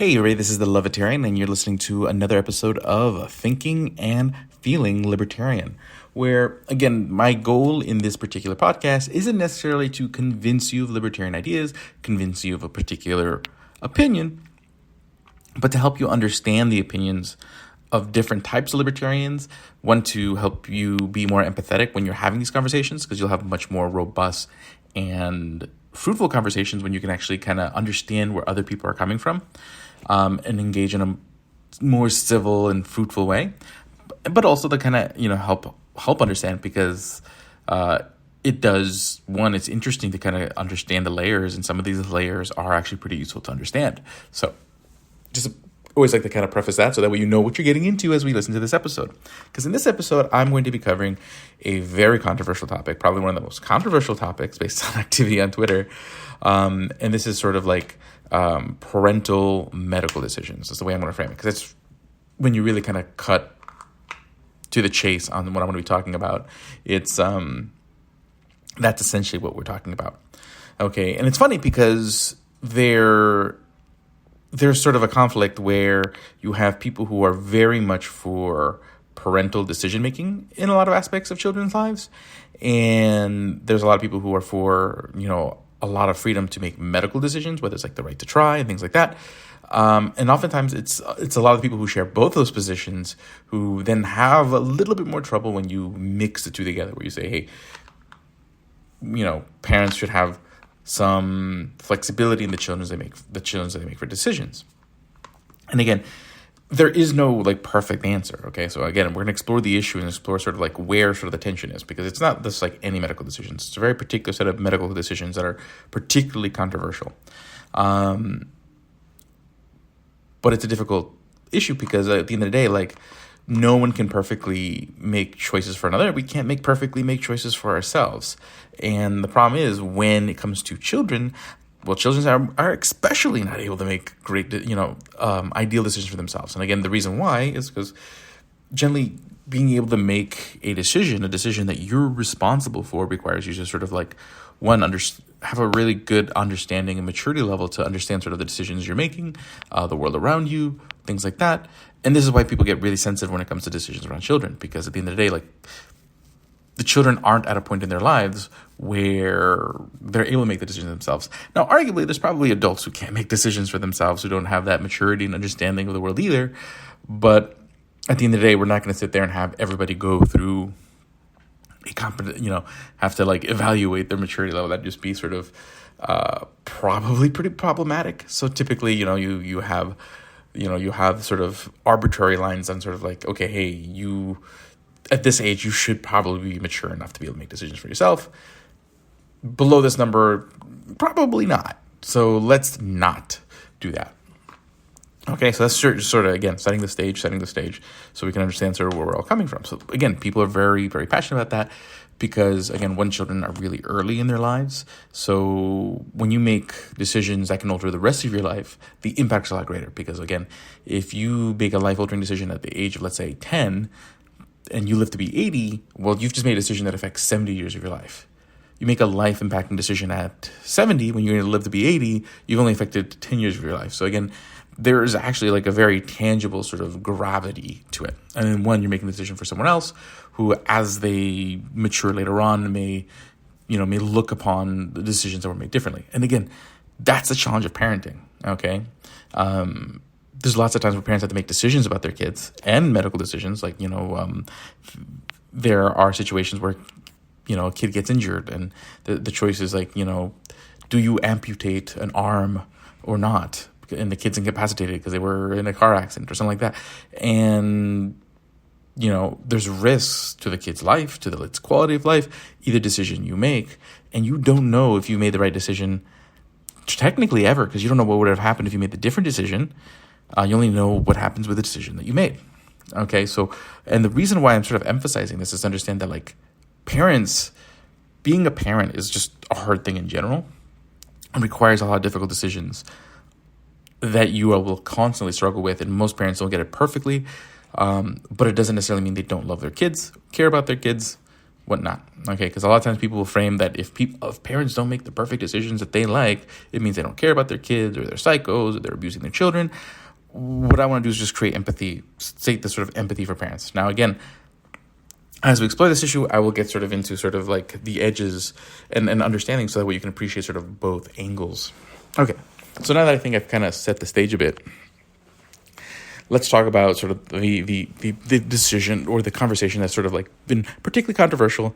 Hey, Ray, this is the Loveatarian, and you're listening to another episode of Thinking and Feeling Libertarian, where, again, my goal in this particular podcast isn't necessarily to convince you of libertarian ideas, convince you of a particular opinion, but to help you understand the opinions of different types of libertarians. One, to help you be more empathetic when you're having these conversations, because you'll have much more robust and fruitful conversations when you can actually kind of understand where other people are coming from, and engage in a more civil and fruitful way, but also to kind of help understand, because it does, one, it's interesting to kind of understand the layers, and some of these layers are actually pretty useful to understand. So just always like to kind of preface that so that way you know what you're getting into as we listen to this episode. Because in this episode, I'm going to be covering a very controversial topic, probably one of the most controversial topics based on activity on Twitter. And this is sort of like parental medical decisions. That's the way I'm going to frame it. Because it's when you really kind of cut to the chase on what I'm going to be talking about. It's that's essentially what we're talking about. Okay, and it's funny because there's sort of a conflict where you have people who are very much for parental decision-making in a lot of aspects of children's lives. And there's a lot of people who are for, a lot of freedom to make medical decisions, whether it's like the right to try and things like that. And oftentimes it's a lot of people who share both those positions who then have a little bit more trouble when you mix the two together, where you say, hey, parents should have some flexibility in the choices they make for decisions. And again, there is no perfect answer. Okay, so again, we're going to explore the issue and explore sort of where sort of the tension is, because it's not just like any medical decisions. It's a very particular set of medical decisions that are particularly controversial. But it's a difficult issue because at the end of the day, no one can perfectly make choices for another. We can't perfectly make choices for ourselves. And the problem is when it comes to children, children are especially not able to make great, ideal decisions for themselves. And again, the reason why is because generally being able to make a decision that you're responsible for, requires you to sort of have a really good understanding and maturity level to understand sort of the decisions you're making, the world around you, things like that. And this is why people get really sensitive when it comes to decisions around children, because at the end of the day, the children aren't at a point in their lives where they're able to make the decisions themselves. Now, arguably, there's probably adults who can't make decisions for themselves, who don't have that maturity and understanding of the world either. But at the end of the day, we're not going to sit there and have everybody go through a competent, have to evaluate their maturity level. That'd just be sort of probably pretty problematic. So typically, you have sort of arbitrary lines on sort of okay, hey, you at this age, you should probably be mature enough to be able to make decisions for yourself. Below this number, probably not. So let's not do that. Okay, so that's sort of, again, setting the stage, so we can understand sort of where we're all coming from. So again, people are very, very passionate about that because, again, when children are really early in their lives, so when you make decisions that can alter the rest of your life, the impact's a lot greater. Because, again, if you make a life-altering decision at the age of, let's say, 10, and you live to be 80, you've just made a decision that affects 70 years of your life. You make a life-impacting decision at 70, when you're going to live to be 80, you've only affected 10 years of your life. So again, there is actually a very tangible sort of gravity to it. And then one, you're making a decision for someone else who, as they mature later on, may look upon the decisions that were made differently. And again, that's the challenge of parenting, okay? There's lots of times where parents have to make decisions about their kids and medical decisions. There are situations where, a kid gets injured and the choice is do you amputate an arm or not? And the kid's incapacitated because they were in a car accident or something like that. And, there's risks to the kid's life, to its quality of life, either decision you make. And you don't know if you made the right decision technically ever, because you don't know what would have happened if you made the different decision. You only know what happens with the decision that you made. Okay, so, and the reason why I'm sort of emphasizing this is to understand that being a parent is just a hard thing in general and requires a lot of difficult decisions that you will constantly struggle with. And most parents don't get it perfectly, but it doesn't necessarily mean they don't love their kids, care about their kids. whatnot. Okay, because a lot of times people will frame that if parents don't make the perfect decisions that they like, it means they don't care about their kids, or they're psychos, or they're abusing their children. What I want to do is just create empathy, state this sort of empathy for parents. Now, again, as we explore this issue, I will get sort of into sort of like the edges and understanding, so that way you can appreciate sort of both angles. Okay, so now that I think I've kind of set the stage a bit, let's talk about sort of the decision or the conversation that's sort of like been particularly controversial.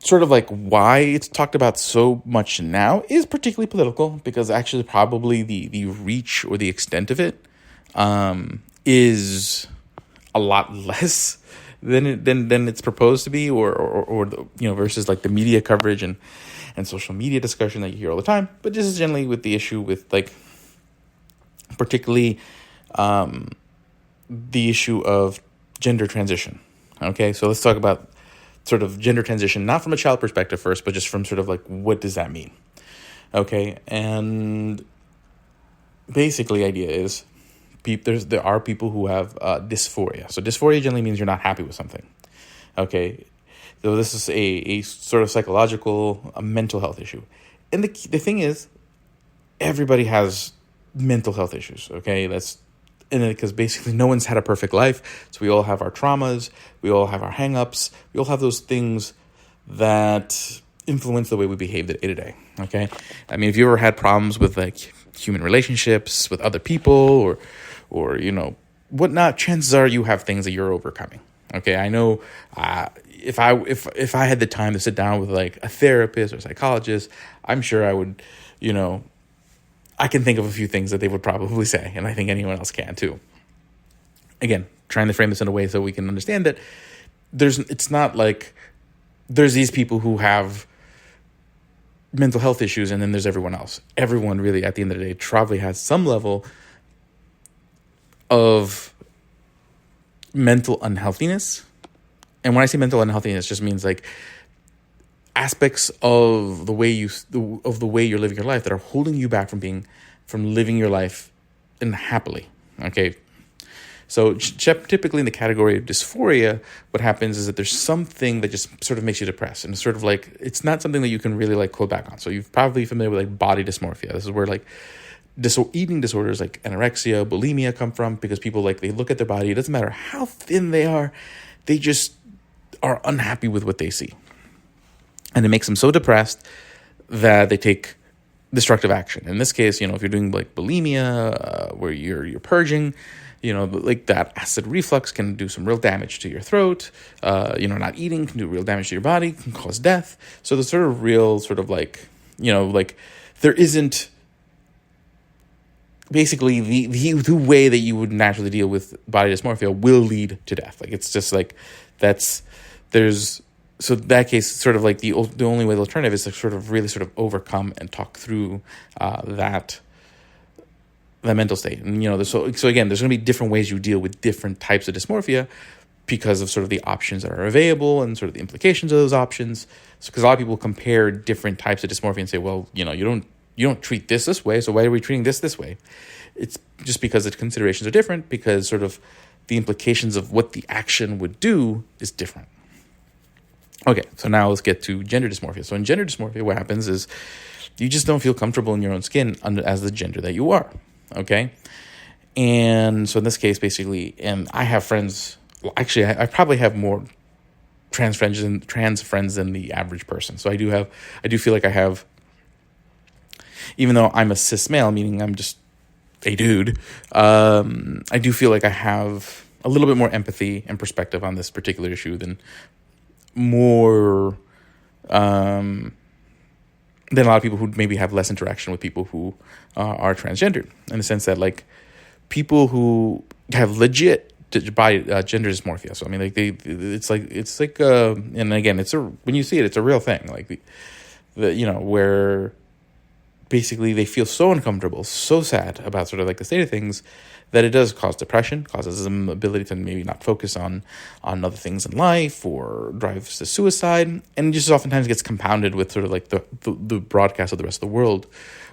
Sort of like why it's talked about so much now is particularly political, because actually probably the reach or the extent of it is a lot less than it's proposed to be, or versus like the media coverage and social media discussion that you hear all the time. But this is generally with the issue with like particularly the issue of gender transition. Okay, so let's talk about sort of gender transition, not from a child perspective first, but just from sort of like, what does that mean? Okay, and basically the idea is there are people who have dysphoria. So dysphoria generally means you're not happy with something. Okay, so this is a sort of psychological, a mental health issue. And the thing is, everybody has mental health issues, okay? Because basically no one's had a perfect life. So we all have our traumas, we all have our hang-ups, we all have those things that influence the way we behave day to day, okay? I mean, if you ever had problems with like human relationships with other people or whatnot, chances are you have things that you're overcoming, okay? I know if I had the time to sit down with like a therapist or psychologist, I'm sure I would, I can think of a few things that they would probably say, and I think anyone else can too. Again, trying to frame this in a way so we can understand that it's not like there's these people who have mental health issues and then there's everyone else. Everyone really, at the end of the day, probably has some level of mental unhealthiness. And when I say mental unhealthiness, just means like aspects of the way you're living your life that are holding you back from living your life happily. Okay, so typically in the category of dysphoria, what happens is that there's something that just sort of makes you depressed, and it's sort of like it's not something that you can really like pull back on. So you're probably familiar with like body dysmorphia. This is where like eating disorders like anorexia, bulimia come from, because people they look at their body. It doesn't matter how thin they are, they just are unhappy with what they see. And it makes them so depressed that they take destructive action. In this case, if you're doing like bulimia, where you're purging, like that acid reflux can do some real damage to your throat. Not eating can do real damage to your body, can cause death. So the sort of real sort of there isn't basically the way that you would naturally deal with body dysmorphia will lead to death. Like it's just like So in that case, sort of like the only way, the alternative is to sort of really sort of overcome and talk through that mental state. And, so again, there's going to be different ways you deal with different types of dysmorphia because of sort of the options that are available and sort of the implications of those options. Because a lot of people compare different types of dysmorphia and say, well, you don't treat this way, so why are we treating this way? It's just because the considerations are different, because sort of the implications of what the action would do is different. Okay, so now let's get to gender dysmorphia. So in gender dysmorphia, what happens is you just don't feel comfortable in your own skin as the gender that you are, okay? And so in this case, basically, and I have friends, well, actually, I probably have more trans friends than the average person. So I do feel like I have, even though I'm a cis male, meaning I'm just a dude, I do feel like I have a little bit more empathy and perspective on this particular issue than than a lot of people who maybe have less interaction with people who are transgendered, in the sense that like people who have legit gender dysmorphia. So I mean, like it's like and again, when you see it, it's a real thing. Like where basically they feel so uncomfortable, so sad about sort of like the state of things, that it does cause depression, causes them ability to maybe not focus on other things in life, or drives to suicide, and just oftentimes gets compounded with sort of like the broadcast of the rest of the world,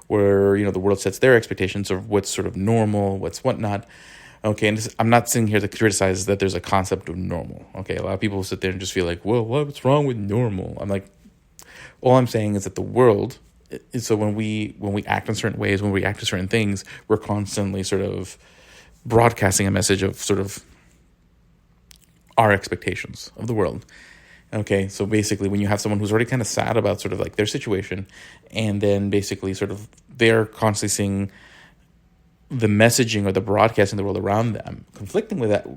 where the world sets their expectations of what's sort of normal, what's whatnot, Okay, and I'm not sitting here to criticize that there's a concept of normal. Okay, a lot of people sit there and just feel like, well, what's wrong with normal? I'm like, all I'm saying is that the world. So when we act in certain ways, when we react to certain things, we're constantly sort of broadcasting a message of sort of our expectations of the world. Okay, so basically when you have someone who's already kind of sad about sort of like their situation, and then basically sort of they're constantly seeing the messaging or the broadcasting of the world around them conflicting with that,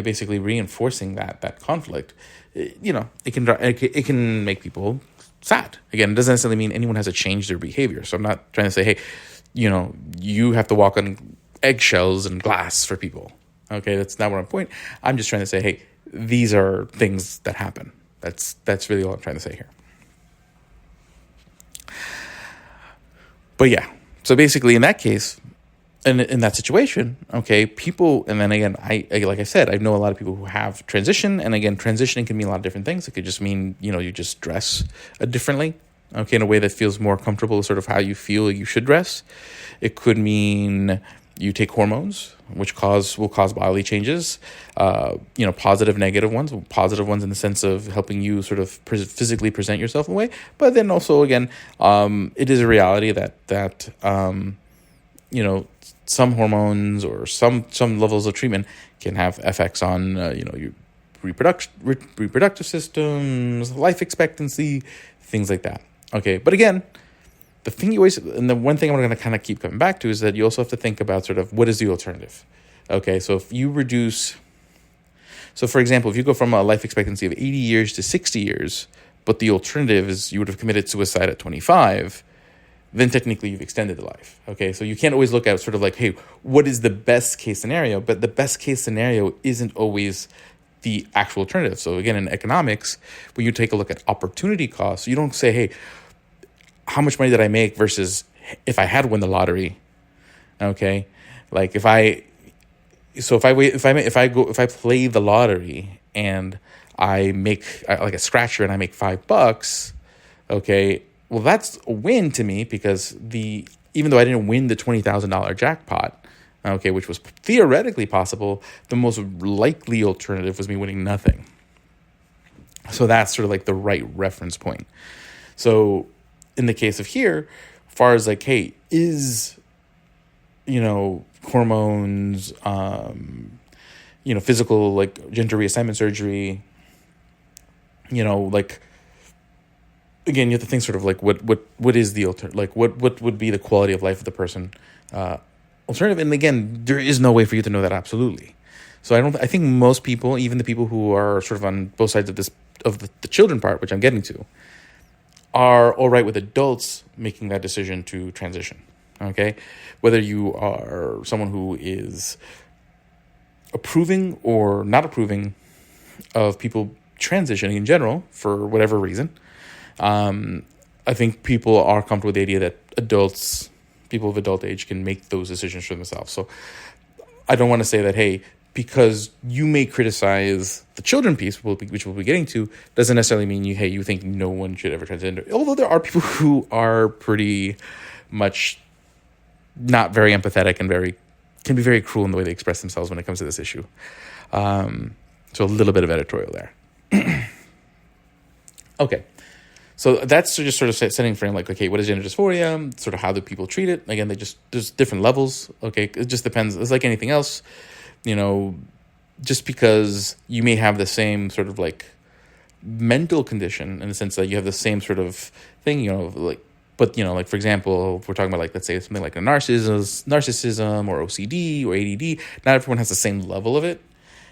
basically reinforcing that conflict, it can make people sad. Again, it doesn't necessarily mean anyone has to change their behavior. So I'm not trying to say, hey, you have to walk on eggshells and glass for people. Okay, that's not what I'm point. I'm just trying to say, hey, these are things that happen. That's really all I'm trying to say here. But yeah, so basically in that case, in that situation, okay, people, and then again, I like I said, I know a lot of people who have transition, and again, transitioning can mean a lot of different things. It could just mean, you just dress differently, okay, in a way that feels more comfortable, sort of how you feel you should dress. It could mean you take hormones, which will cause bodily changes, positive, negative ones. Positive ones in the sense of helping you sort of physically present yourself in a way, but then also again, it is a reality that some hormones or some levels of treatment can have effects on your reproductive systems, life expectancy, things like that. Okay, but again, the one thing I'm going to kind of keep coming back to is that you also have to think about sort of what is the alternative. Okay, so if you for example, if you go from a life expectancy of 80 years to 60 years, but the alternative is you would have committed suicide at 25, then technically you've extended the life. Okay, so you can't always look at sort of like, hey, what is the best case scenario? But the best case scenario isn't always the actual alternative. So again, in economics, when you take a look at opportunity costs, you don't say, hey, how much money did I make versus if I had won the lottery? Okay, like if I play the lottery and I make like a scratcher and I make $5, okay, well, that's a win to me because even though I didn't win the $20,000 jackpot, okay, which was theoretically possible, the most likely alternative was me winning nothing. So that's sort of like the right reference point. So in the case of here, as far as like, hey, is, hormones, physical, like gender reassignment surgery, like, again, you have to think sort of like what is the alternative, like what would be the quality of life of the person alternative, and again, there is no way for you to know that absolutely. So I think most people, even the people who are sort of on both sides of the children part, which I'm getting to, are all right with adults making that decision to transition. Okay, whether you are someone who is approving or not approving of people transitioning in general for whatever reason. I think people are comfortable with the idea that people of adult age can make those decisions for themselves. So I don't want to say that, hey, because you may criticize the children piece, which we'll be getting to, doesn't necessarily mean you think no one should ever transgender. Although there are people who are pretty much not very empathetic and can be very cruel in the way they express themselves when it comes to this issue. So a little bit of editorial there. Okay. So that's just sort of setting frame, like, okay, what is gender dysphoria? Sort of how do people treat it? Again, there's different levels. Okay, it just depends. It's like anything else, just because you may have the same sort of like mental condition in the sense that you have the same sort of thing, but like for example, if we're talking about like, let's say something like a narcissism or OCD or ADD, not everyone has the same level of it,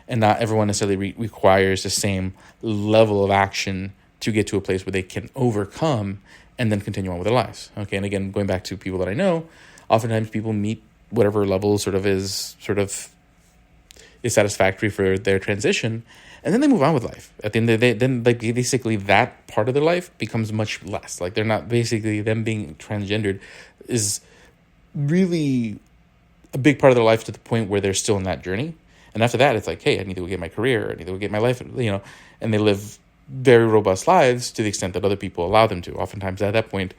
and not everyone necessarily requires the same level of action to get to a place where they can overcome and then continue on with their lives. Okay, and again, going back to people that I know, oftentimes people meet whatever level is satisfactory for their transition, and then they move on with life. At the end of the day, then like basically that part of their life becomes much less. Like they're not, basically them being transgendered is really a big part of their life to the point where they're still in that journey. And after that, it's like, hey, I need to go get my career, I need to go get my life, and they live very robust lives to the extent that other people allow them to. Oftentimes at that point,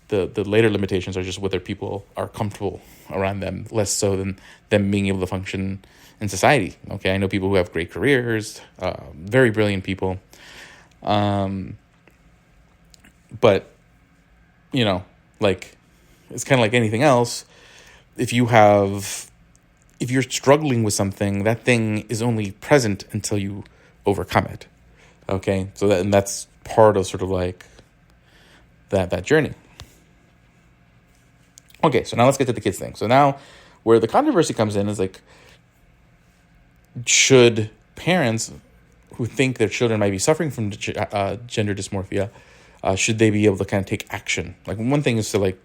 the later limitations are just whether people are comfortable around them, less so than them being able to function in society. Okay, I know people who have great careers, very brilliant people, but like it's kind of like anything else. If you're struggling with something, that thing is only present until you overcome it. Okay, so that's part of sort of like that journey. Okay, so now let's get to the kids thing. So now where the controversy comes in is like, should parents who think their children might be suffering from gender dysmorphia, should they be able to kind of take action? Like, one thing is to like,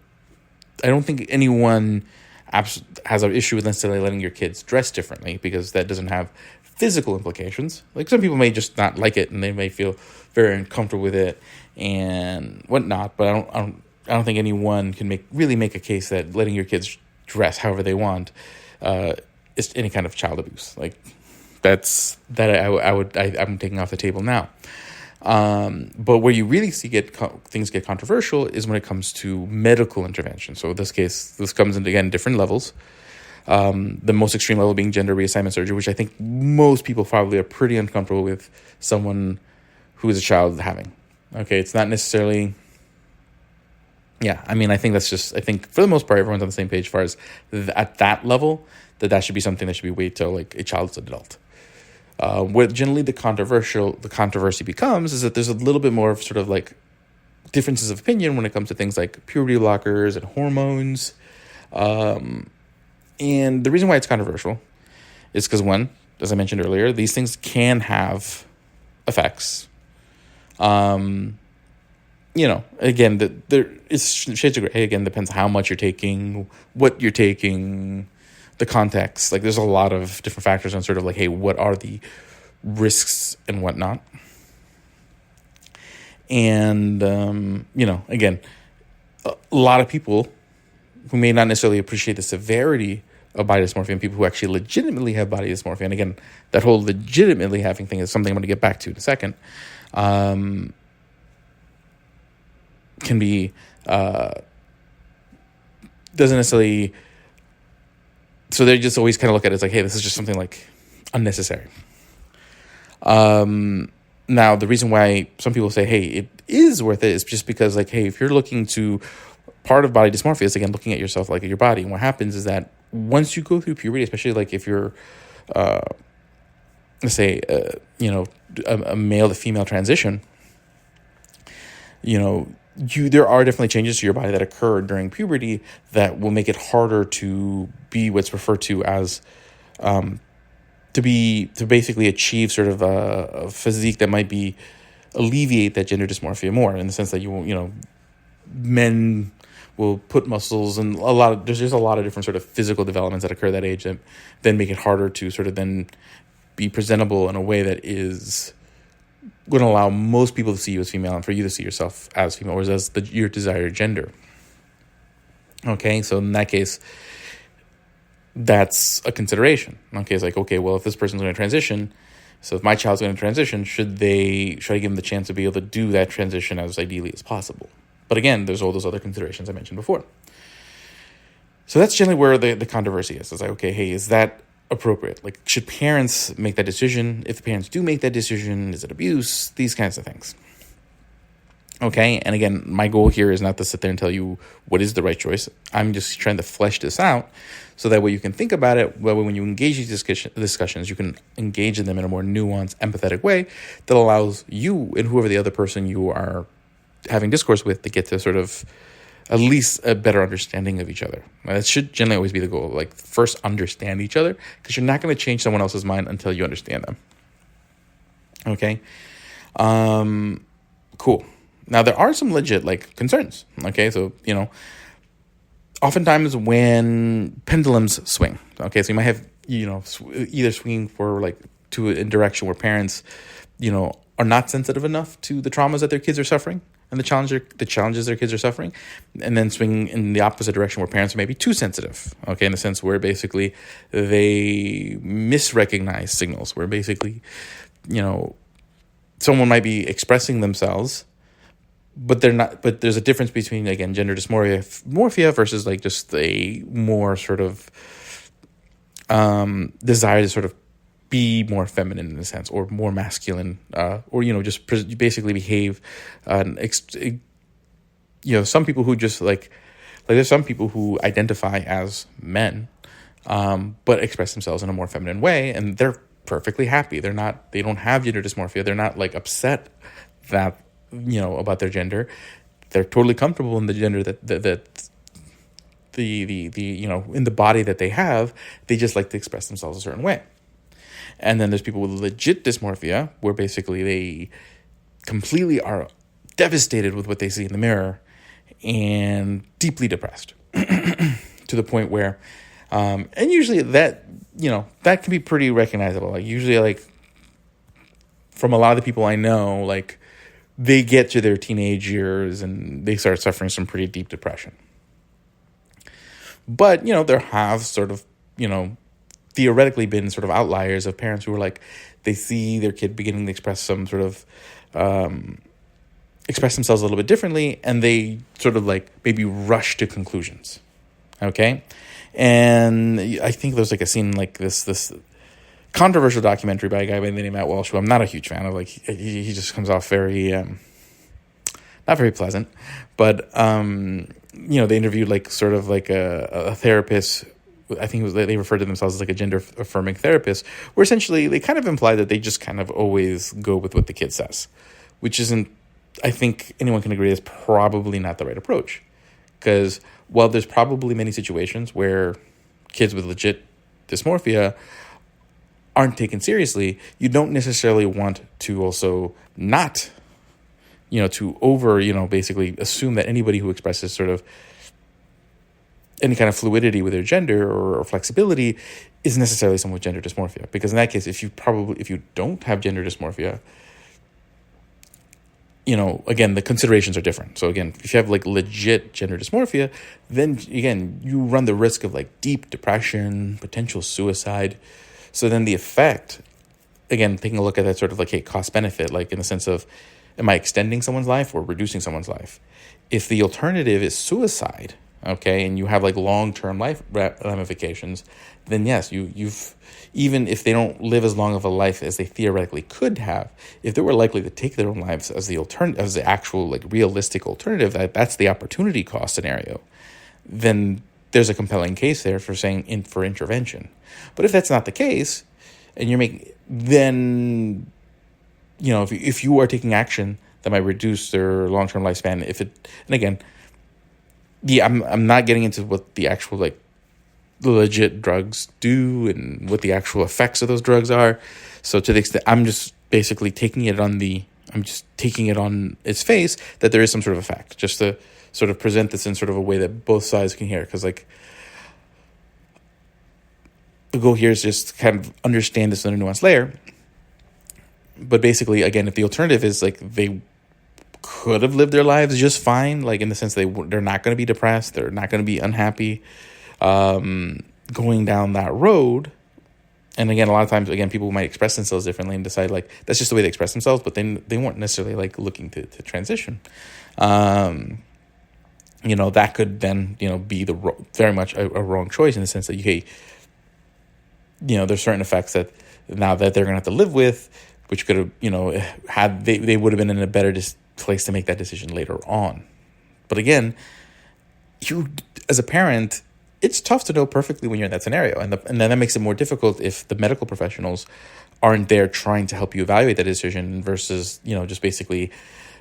I don't think anyone has an issue with necessarily letting your kids dress differently, because that doesn't have physical implications. Like, some people may just not like it and they may feel very uncomfortable with it and whatnot, but I don't think anyone can really make a case that letting your kids dress however they want is any kind of child abuse. Like, I'm taking off the table now. But where you really see things get controversial is when it comes to medical intervention. So in this case, this comes in, again, different levels. The most extreme level being gender reassignment surgery, which I think most people probably are pretty uncomfortable with someone who is a child having. Okay, it's not necessarily... Yeah, I mean, I think for the most part, everyone's on the same page as far as at that level, that should be something that should be waited till like a child's adult. What generally the controversy becomes is that there's a little bit more of sort of like differences of opinion when it comes to things like puberty blockers and hormones. And the reason why it's controversial is because, one, as I mentioned earlier, these things can have effects. Again, there is shades of gray. Again, depends how much you're taking, what you're taking, the context. Like, there's a lot of different factors on sort of like, hey, what are the risks and whatnot? And, again, a lot of people who may not necessarily appreciate the severity of body dysmorphia and people who actually legitimately have body dysmorphia. And again, that whole legitimately having thing is something I'm going to get back to in a second. Can be, doesn't necessarily, so they just always kind of look at it as like, hey, this is just something like unnecessary. Now, the reason why some people say, hey, it is worth it is just because, like, hey, if you're looking to, part of body dysmorphia is, again, looking at yourself, like, at your body. And what happens is that once you go through puberty, especially like if you're, let's say, a male to female transition, there are definitely changes to your body that occur during puberty that will make it harder to be what's referred to as, to basically achieve sort of a physique that might be alleviate that gender dysmorphia more, in the sense that men will put muscles and there's just a lot of different sort of physical developments that occur at that age that then make it harder to sort of then be presentable in a way that is going to allow most people to see you as female and for you to see yourself as female, or as your desired gender. Okay, so in that case, that's a consideration. Okay, it's like, okay, well, if this person's going to transition, so if my child's going to transition, should I give them the chance to be able to do that transition as ideally as possible? But again, there's all those other considerations I mentioned before. So that's generally where the controversy is. It's like, okay, hey, is that appropriate? Like, should parents make that decision? If the parents do make that decision, is it abuse? These kinds of things. Okay, and again, my goal here is not to sit there and tell you what is the right choice. I'm just trying to flesh this out so that way you can think about it. Well, when you engage these discussions, you can engage in them in a more nuanced, empathetic way that allows you and whoever the other person you are having discourse with to get to sort of at least a better understanding of each other. That should generally always be the goal. Like, first understand each other, because you're not going to change someone else's mind until you understand them. Okay? Cool. Now, there are some legit, like, concerns. Okay? So, oftentimes when pendulums swing, okay? So you might have, either swinging for, like, to a direction where parents, are not sensitive enough to the traumas that their kids are suffering and the challenges their kids are suffering, and then swing in the opposite direction where parents are maybe too sensitive, okay, in the sense where basically they misrecognize signals, where basically, someone might be expressing themselves, but they're not. But there's a difference between, again, gender dysmorphia versus like just a more sort of desire to sort of be more feminine in a sense, or more masculine, or just basically behave. Some people who just like there's some people who identify as men, but express themselves in a more feminine way, and they're perfectly happy. They don't have gender dysmorphia. They're not like upset that about their gender. They're totally comfortable in the gender that in the body that they have. They just like to express themselves a certain way. And then there's people with legit dysmorphia, where basically they completely are devastated with what they see in the mirror and deeply depressed to the point where, and usually that can be pretty recognizable. Like usually, like from a lot of the people I know, like they get to their teenage years and they start suffering some pretty deep depression. But, there have sort of, theoretically been sort of outliers of parents who are like, they see their kid beginning to express some sort of, express themselves a little bit differently, and they sort of like maybe rush to conclusions. Okay? And I think there's like a scene like this controversial documentary by a guy by the name of Matt Walsh, who I'm not a huge fan of. Like he just comes off very, not very pleasant, but, they interviewed like sort of like a therapist. I think they referred to themselves as like a gender affirming therapist, where essentially they kind of imply that they just kind of always go with what the kid says, which isn't, I think anyone can agree, is probably not the right approach. Because while there's probably many situations where kids with legit dysmorphia aren't taken seriously, you don't necessarily want to also not, to basically assume that anybody who expresses sort of any kind of fluidity with their gender or flexibility is necessarily someone with gender dysmorphia. Because in that case, if you don't have gender dysmorphia, again, the considerations are different. So again, if you have like legit gender dysmorphia, then again, you run the risk of like deep depression, potential suicide. So then the effect, again, taking a look at that sort of like, hey, cost benefit, like in the sense of, am I extending someone's life or reducing someone's life? If the alternative is suicide, okay, and you have like long-term life ramifications, then yes, you've even if they don't live as long of a life as they theoretically could have, if they were likely to take their own lives as the alternative, as the actual like realistic alternative, that's the opportunity cost scenario, then there's a compelling case there for saying for intervention. But if that's not the case, and you're making, then if you are taking action that might reduce their long-term lifespan, and again, I'm not getting into what the actual like legit drugs do and what the actual effects of those drugs are. So to the extent, I'm just basically taking it on its face that there is some sort of effect, just to sort of present this in sort of a way that both sides can hear. Because like the goal here is just kind of understand this in a nuanced layer. But basically, again, if the alternative is like they could have lived their lives just fine, like in the sense they're not going to be depressed, they're not going to be unhappy, going down that road. And again, a lot of times, again, people might express themselves differently and decide like that's just the way they express themselves, but then they weren't necessarily like looking to transition. That could then be very much a wrong choice in the sense that there's certain effects that now that they're going to have to live with, which could have had they would have been in a better place to make that decision later on. But again, you as a parent, it's tough to know perfectly when you're in that scenario, and then that makes it more difficult if the medical professionals aren't there trying to help you evaluate that decision versus just basically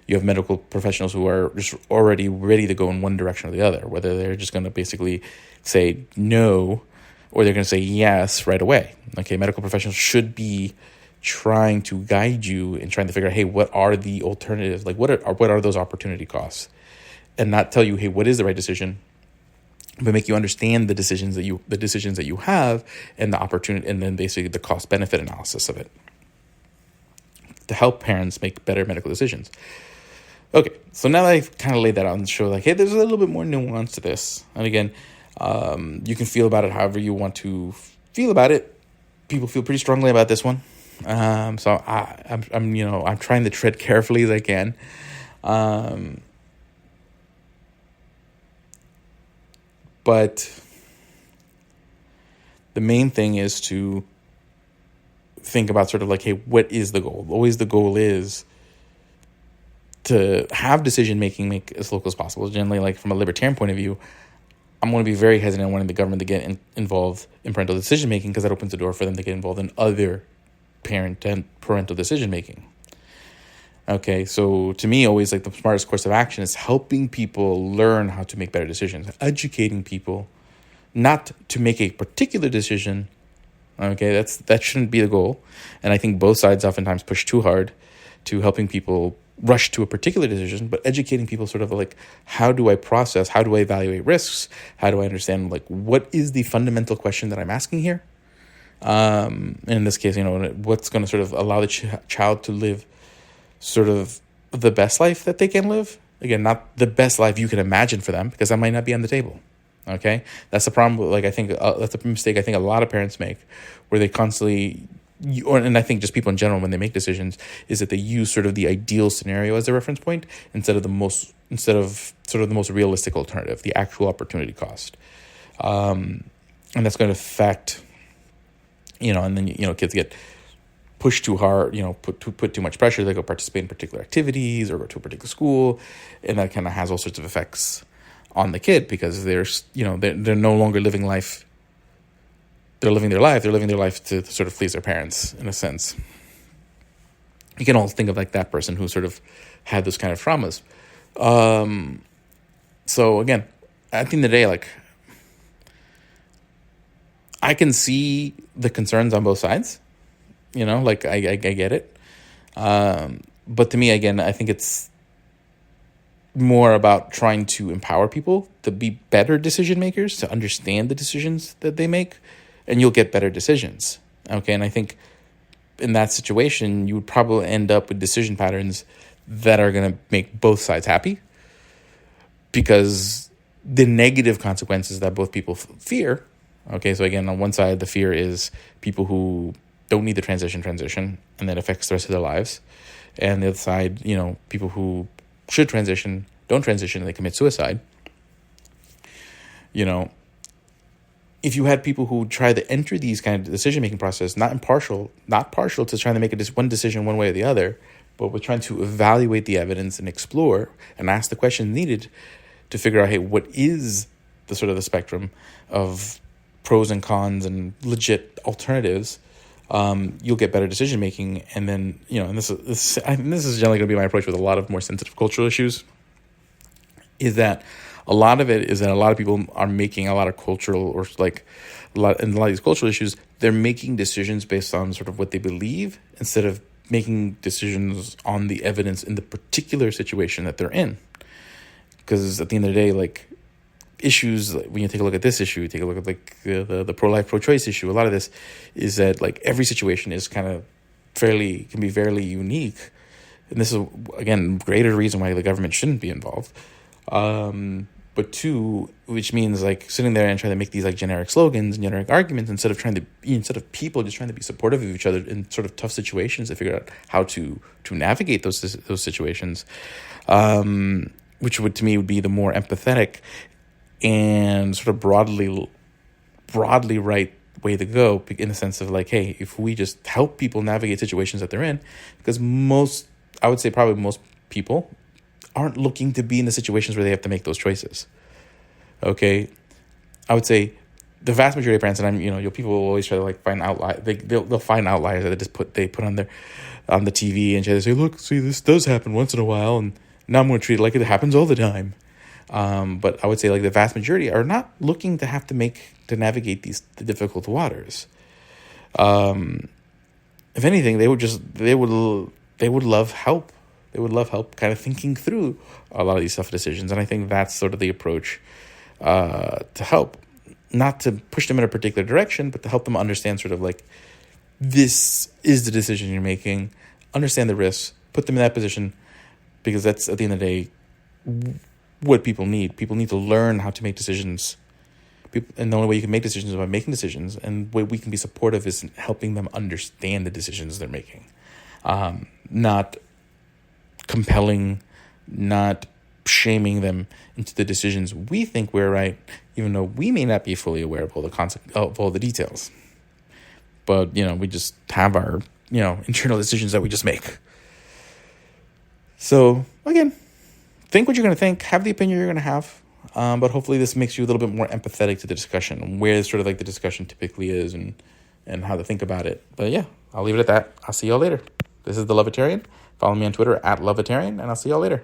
you have medical professionals who are just already ready to go in one direction or the other, whether they're just going to basically say no or they're going to say yes right away. Okay, medical professionals should be trying to guide you and trying to figure out, hey, what are the alternatives? Like, what are those opportunity costs? And not tell you, hey, what is the right decision, but make you understand the decisions that you have and the opportunity, and then basically the cost benefit analysis of it to help parents make better medical decisions. Okay, so now that I've kind of laid that out and show like, hey, there's a little bit more nuance to this. And again, you can feel about it however you want to feel about it. People feel pretty strongly about this one. So I'm trying to tread carefully as I can. But the main thing is to think about sort of like, hey, what is the goal? Always the goal is to have decision making make as local as possible. Generally, like from a libertarian point of view, I'm going to be very hesitant wanting the government to get involved in parental decision making, because that opens the door for them to get involved in other parental decision making. Okay, so to me, always like the smartest course of action is helping people learn how to make better decisions, educating people, not to make a particular decision. Okay, that shouldn't be the goal. And I think both sides oftentimes push too hard to helping people rush to a particular decision, but educating people sort of like, how do I process, how do I evaluate risks? How do I understand, like, what is the fundamental question that I'm asking here? In this case, what's going to sort of allow the child to live sort of the best life that they can live? Again, not the best life you can imagine for them, because that might not be on the table. Okay, that's the problem. Like, I think that's a mistake I think a lot of parents make, where they constantly, and I think just people in general, when they make decisions, is that they use sort of the ideal scenario as a reference point instead of sort of the most realistic alternative, the actual opportunity cost, and that's going to affect, and then kids get pushed too hard, put too much pressure. They go participate in particular activities or go to a particular school, and that kind of has all sorts of effects on the kid, because they're no longer living life. They're living their life. They're living their life to sort of please their parents, in a sense. You can all think of like that person who sort of had those kind of traumas. So again, at the end of the day, like, I can see the concerns on both sides. Like I get it. But to me, again, I think it's more about trying to empower people to be better decision makers, to understand the decisions that they make, and you'll get better decisions. Okay. And I think in that situation, you would probably end up with decision patterns that are going to make both sides happy, because the negative consequences that both people fear. Okay. So again, on one side, the fear is people who don't need the transition, and that affects the rest of their lives. And the other side, people who should transition, don't transition, and they commit suicide. If you had people who try to enter these kind of decision-making process, not partial to trying to make one decision one way or the other, but we're trying to evaluate the evidence and explore and ask the questions needed to figure out, hey, what is the sort of the spectrum of pros and cons and legit alternatives, you'll get better decision making. And then, and this is generally going to be my approach with a lot of more sensitive cultural issues, is that a lot of people are making a lot of cultural, or like a lot of these cultural issues, they're making decisions based on sort of what they believe, instead of making decisions on the evidence in the particular situation that they're in. Because at the end of the day, like, issues, when you take a look at this issue, take a look at like the pro-life, pro-choice issue, a lot of this is that like every situation is kind of can be fairly unique. And this is, again, greater reason why the government shouldn't be involved. But two, which means like sitting there and trying to make these like generic slogans and generic arguments, instead of people just trying to be supportive of each other in sort of tough situations to figure out how to navigate those situations, which would, to me, would be the more empathetic and sort of broadly right way to go, in the sense of like, hey, if we just help people navigate situations that they're in, because I would say probably most people aren't looking to be in the situations where they have to make those choices. Okay, I would say the vast majority of parents, and people will always try to like find outliers. They'll find outliers that they put on the TV and try to say, look, see, this does happen once in a while, and now I'm going to treat it like it happens all the time. But I would say like the vast majority are not looking to have to navigate the difficult waters. If anything, they would love help. They would love help kind of thinking through a lot of these tough decisions. And I think that's sort of the approach to help, not to push them in a particular direction, but to help them understand sort of like, this is the decision you're making, understand the risks, put them in that position, because that's, at the end of the day, what people need. People need to learn how to make decisions. And the only way you can make decisions is by making decisions. And the way we can be supportive is helping them understand the decisions they're making. Not compelling not shaming them into the decisions we think we're right, even though we may not be fully aware of all the details. But, we just have our, internal decisions that we just make. So, again, think what you're going to think, have the opinion you're going to have. But hopefully this makes you a little bit more empathetic to the discussion, where sort of like the discussion typically is and how to think about it. But yeah, I'll leave it at that. I'll see y'all later. This is the Loveatarian. Follow me on Twitter at Loveatarian, and I'll see y'all later.